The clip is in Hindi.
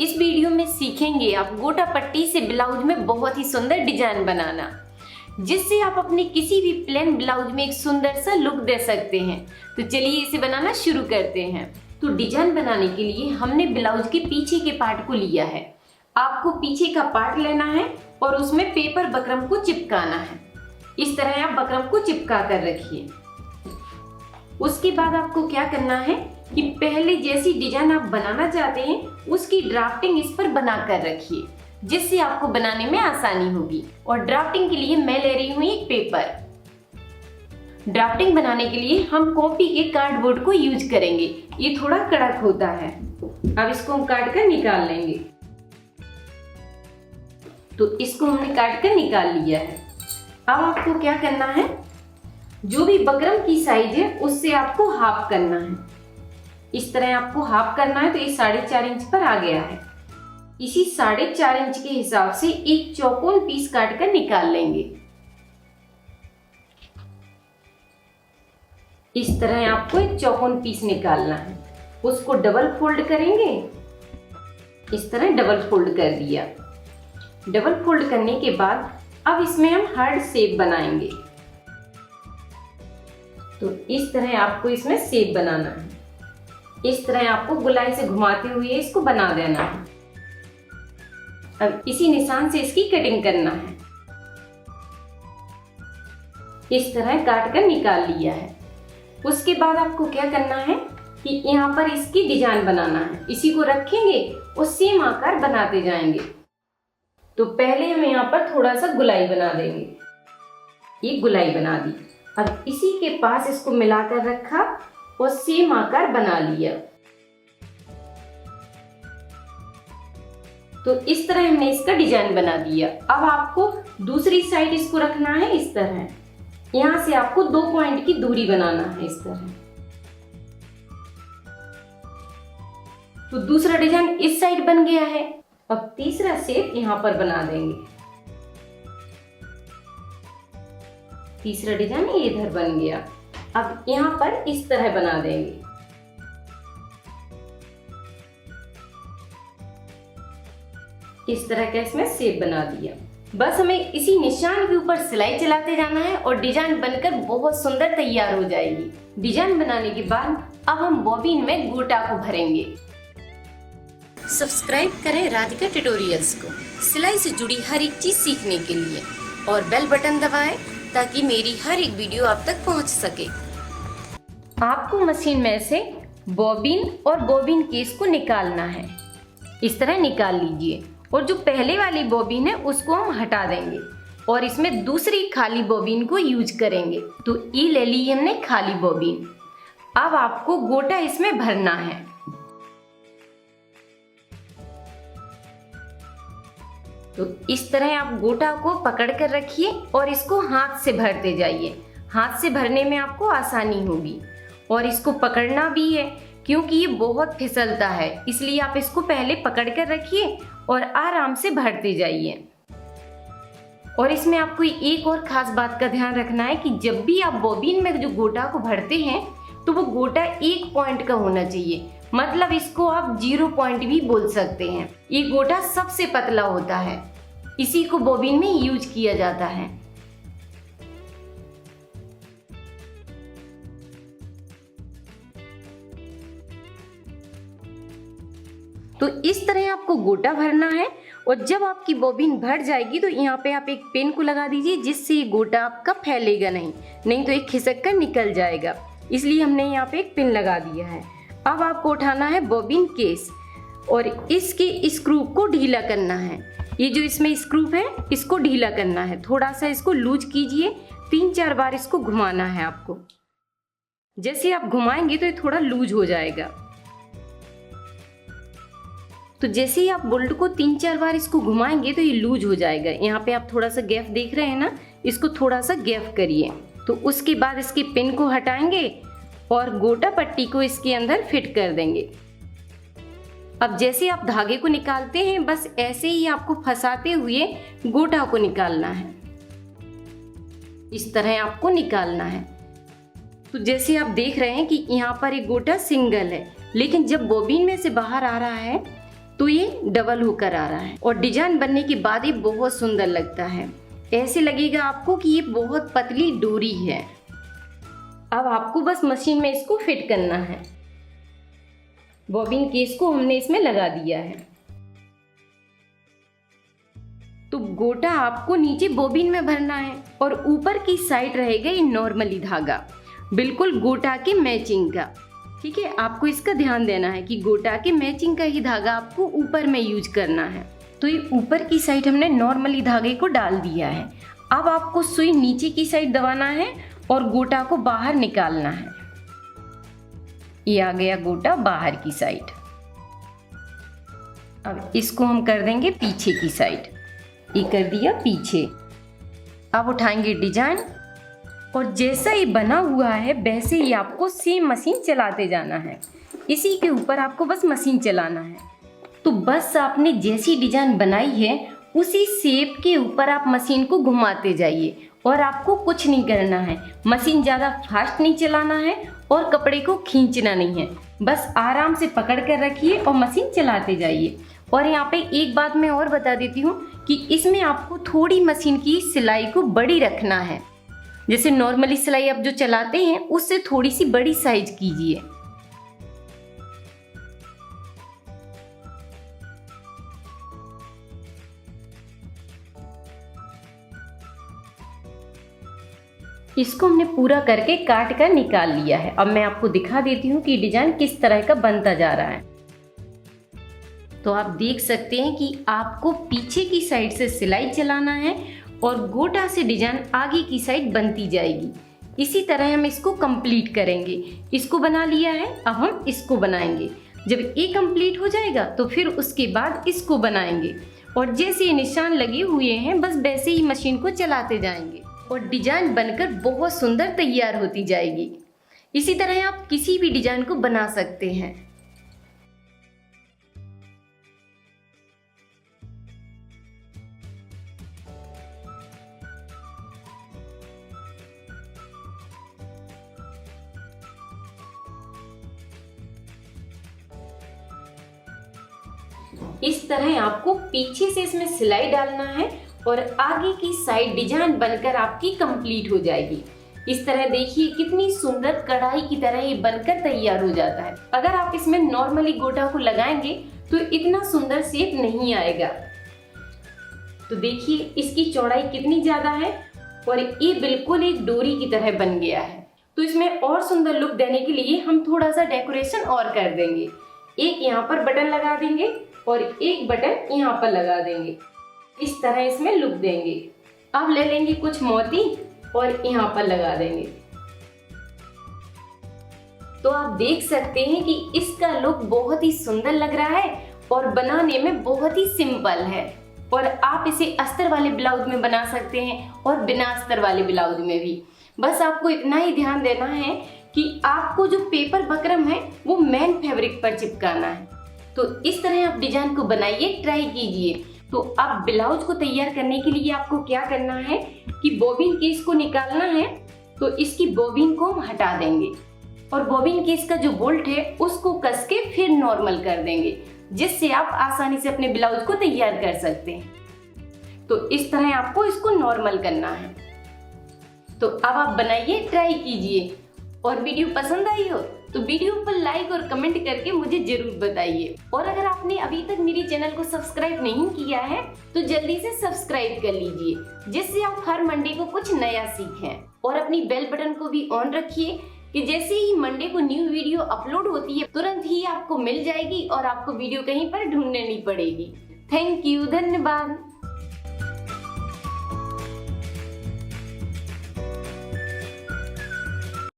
इस वीडियो में सीखेंगे आप गोटा पट्टी से ब्लाउज में बहुत ही सुंदर डिजाइन बनाना, जिससे आप अपने किसी भी प्लेन ब्लाउज में एक सुंदर सा लुक दे सकते हैं। तो चलिए इसे बनाना शुरू करते हैं। तो डिजाइन बनाने के लिए हमने ब्लाउज के पीछे के पार्ट को लिया है। आपको पीछे का पार्ट लेना है और उसमें पेपर बकरम को चिपकाना है। इस तरह आप बकरम को चिपका कर रखिए। उसके बाद आपको क्या करना है कि पहले जैसी डिजाइन आप बनाना चाहते हैं उसकी ड्राफ्टिंग इस पर बना कर रखिए, जिससे आपको बनाने में आसानी होगी। और ड्राफ्टिंग के लिए मैं ले रही हूँ एक पेपर। ड्राफ्टिंग बनाने के लिए हम कॉपी के कार्डबोर्ड को यूज करेंगे। ये थोड़ा कड़क होता है। अब इसको हम काट कर निकाल लेंगे। तो इसको हमने काट कर निकाल लिया है। अब आपको क्या करना है, जो भी बकरम की साइज है उससे आपको हाफ करना है। इस तरह आपको हाफ करना है। तो ये 4.5 इंच पर आ गया है। इसी 4.5 इंच के हिसाब से एक चौकोन पीस काट कर निकाल लेंगे। इस तरह आपको एक चौकोन पीस निकालना है। उसको डबल फोल्ड करेंगे। इस तरह डबल फोल्ड कर दिया। डबल फोल्ड करने के बाद अब इसमें हम हार्ड शेप बनाएंगे। तो इस तरह आपको इसमें शेप बनाना है। इस तरह आपको गोलाई से घुमाते हुए इसको बना देना है। अब इसी निशान से इसकी कटिंग करना है। इस तरह काट कर निकाल लिया है। उसके बाद आपको क्या करना है कि यहाँ पर इसकी डिजाइन बनाना है। इसी को रखेंगे और सेम आकार बनाते जाएंगे। तो पहले हम यहाँ पर थोड़ा सा गुलाई बना देंगे। ये गुलाई बना दी। अब इसी के पास इसको मिलाकर रखा और सेम आकार बना लिया। तो इस तरह हमने इसका डिजाइन बना दिया। अब आपको दूसरी साइड इसको रखना है इस तरह। यहां से आपको 2 पॉइंट की दूरी बनाना है इस तरह। तो दूसरा डिजाइन इस साइड बन गया है। अब तीसरा शेप यहां पर बना देंगे। तीसरा डिजाइन इधर बन गया। अब यहाँ पर इस तरह बना देंगे। इस तरह का इसमें शेप बना दिया। बस हमें इसी निशान के ऊपर सिलाई चलाते जाना है और डिजाइन बनकर बहुत सुंदर तैयार हो जाएगी। डिजाइन बनाने के बाद अब हम बॉबिन में गोटा को भरेंगे। सब्सक्राइब करें राधिका ट्यूटोरियल्स को सिलाई से जुड़ी हर एक चीज सीखने के लिए, और बेल बटन दबाएं ताकि मेरी हर एक वीडियो आप तक पहुंच सके। आपको मशीन में से बॉबिन और बॉबिन केस को निकालना है। इस तरह निकाल लीजिए। और जो पहले वाली बॉबिन है उसको हम हटा देंगे और इसमें दूसरी खाली बॉबिन को यूज करेंगे। तो ये ले ली हमने खाली बॉबिन। अब आपको गोटा इसमें भरना है। तो इस तरह आप गोटा को पकड़ कर रखिए और इसको हाथ से भरते जाइए। हाथ से भरने में आपको आसानी होगी और इसको पकड़ना भी है क्योंकि ये बहुत फिसलता है, इसलिए आप इसको पहले पकड़ कर रखिए और आराम से भरते जाइए। और इसमें आपको एक और खास बात का ध्यान रखना है कि जब भी आप बॉबिन में जो गोटा को भरते हैं तो वो गोटा 1 पॉइंट का होना चाहिए। मतलब इसको आप 0 पॉइंट भी बोल सकते हैं। ये गोटा सबसे पतला होता है, इसी को बॉबिन में यूज किया जाता है। तो इस तरह आपको गोटा भरना है। और जब आपकी बॉबिन भर जाएगी तो यहाँ पे आप एक पिन को लगा दीजिए, जिससे ये गोटा आपका फैलेगा नहीं तो ये खिसक कर निकल जाएगा। इसलिए हमने यहाँ पे एक पिन लगा दिया है। अब आपको उठाना है बॉबिन केस और इसके स्क्रू को ढीला करना है। ये जो इसमें स्क्रू है इसको ढीला करना है। थोड़ा सा इसको लूज कीजिए। 3-4 बार इसको घुमाना है आपको। जैसे आप घुमाएंगे तो ये थोड़ा लूज हो जाएगा। तो जैसे ही आप बोल्ट को 3-4 बार इसको घुमाएंगे तो ये लूज हो जाएगा। यहाँ पे आप थोड़ा सा गैप देख रहे हैं ना, इसको थोड़ा सा गैप करिए। तो उसके बाद इसके पिन को हटाएंगे और गोटा पट्टी को इसके अंदर फिट कर देंगे। अब जैसे आप धागे को निकालते हैं बस ऐसे ही आपको फंसाते हुए गोटा को निकालना है। इस तरह आपको निकालना है। तो जैसे आप देख रहे हैं कि यहाँ पर एक गोटा सिंगल है, लेकिन जब बॉबिन में से बाहर आ रहा है तो ये डबल होकर आ रहा है और डिजाइन बनने के बाद ये बहुत सुंदर लगता है। ऐसे लगेगा आपको कि ये बहुत पतली डोरी है। अब आपको बस मशीन में इसको फिट करना है। बॉबिन केस को हमने इसमें लगा दिया है। तो गोटा आपको नीचे बॉबिन में भरना है और ऊपर की साइड रहेगा ये नॉर्मली धागा, बिल्कुल गोटा के मैचिंग का। ठीक है, आपको इसका ध्यान देना है कि गोटा के मैचिंग का ही धागा आपको ऊपर में यूज करना है। तो ये ऊपर की साइड हमने नॉर्मली धागे को डाल दिया है। अब आपको सुई नीचे की साइड दबाना है और गोटा को बाहर निकालना है। ये आ गया गोटा बाहर की साइड। अब इसको हम कर देंगे पीछे की साइड। ये कर दिया पीछे। अब उठाएंगे डिजाइन और जैसा ये बना हुआ है वैसे ही आपको सेम मशीन चलाते जाना है। इसी के ऊपर आपको बस मशीन चलाना है। तो बस आपने जैसी डिजाइन बनाई है उसी शेप के ऊपर आप मशीन को घुमाते जाइए और आपको कुछ नहीं करना है। मशीन ज़्यादा फास्ट नहीं चलाना है और कपड़े को खींचना नहीं है। बस आराम से पकड़ कर रखिए और मशीन चलाते जाइए। और यहाँ पे एक बात मैं और बता देती हूँ कि इसमें आपको थोड़ी मशीन की सिलाई को बड़ी रखना है। जैसे नॉर्मली सिलाई आप जो चलाते हैं उससे थोड़ी सी बड़ी साइज कीजिए। इसको हमने पूरा करके काट कर निकाल लिया है। अब मैं आपको दिखा देती हूँ कि डिजाइन किस तरह का बनता जा रहा है। तो आप देख सकते हैं कि आपको पीछे की साइड से सिलाई चलाना है और गोटा से डिजाइन आगे की साइड बनती जाएगी। इसी तरह हम इसको कंप्लीट करेंगे। इसको बना लिया है, अब हम इसको बनाएंगे। जब ये कंप्लीट हो जाएगा तो फिर उसके बाद इसको बनाएंगे और जैसे ये निशान लगे हुए हैं बस वैसे ही मशीन को चलाते जाएंगे और डिजाइन बनकर बहुत सुंदर तैयार होती जाएगी। इसी तरह आप किसी भी डिजाइन को बना सकते हैं। इस तरह आपको पीछे से इसमें सिलाई डालना है और आगे की साइड डिजाइन बनकर आपकी कंप्लीट हो जाएगी। इस तरह देखिए कितनी सुंदर कढ़ाई की तरह ये बनकर तैयार हो जाता है। अगर आप इसमें नॉर्मली गोटा को लगाएंगे तो इतना सुंदर शेप नहीं आएगा। तो देखिए इसकी चौड़ाई कितनी ज्यादा है और ये बिल्कुल एक डोरी की तरह बन गया है। तो इसमें और सुंदर लुक देने के लिए हम थोड़ा सा डेकोरेशन और कर देंगे। एक यहाँ पर बटन लगा देंगे और एक बटन यहाँ पर लगा देंगे। इस तरह इसमें लुक देंगे। अब ले लेंगे कुछ मोती और यहाँ पर लगा देंगे। तो आप देख सकते हैं कि इसका लुक बहुत ही सुंदर लग रहा है और बनाने में बहुत ही सिंपल है। और आप इसे अस्तर वाले ब्लाउज में बना सकते हैं और बिना अस्तर वाले ब्लाउज में भी। बस आपको इतना ही ध्यान देना है कि आपको जो पेपर बकरम है वो मेन फैब्रिक पर चिपकाना है। तो इस तरह आप डिजाइन को बनाइए, ट्राई कीजिए। तो अब ब्लाउज को तैयार करने के लिए आपको क्या करना है कि बॉबिन केस को निकालना है। तो इसकी बॉबिन को हम हटा देंगे और बॉबिन केस का जो बोल्ट है उसको कस के फिर नॉर्मल कर देंगे, जिससे आप आसानी से अपने ब्लाउज को तैयार कर सकते हैं। तो इस तरह आपको इसको नॉर्मल करना है। तो अब आप बनाइए, ट्राई कीजिए। और वीडियो पसंद आई हो तो वीडियो पर लाइक और कमेंट करके मुझे जरूर बताइए। और अगर आपने अभी तक मेरे चैनल को सब्सक्राइब नहीं किया है तो जल्दी से सब्सक्राइब कर लीजिए, जिससे आप हर मंडे को कुछ नया सीखें। और अपनी बेल बटन को भी ऑन रखिए कि जैसे ही मंडे को न्यू वीडियो अपलोड होती है तुरंत ही आपको मिल जाएगी और आपको वीडियो कहीं पर ढूंढनी नहीं पड़ेगी। थैंक यू, धन्यवाद।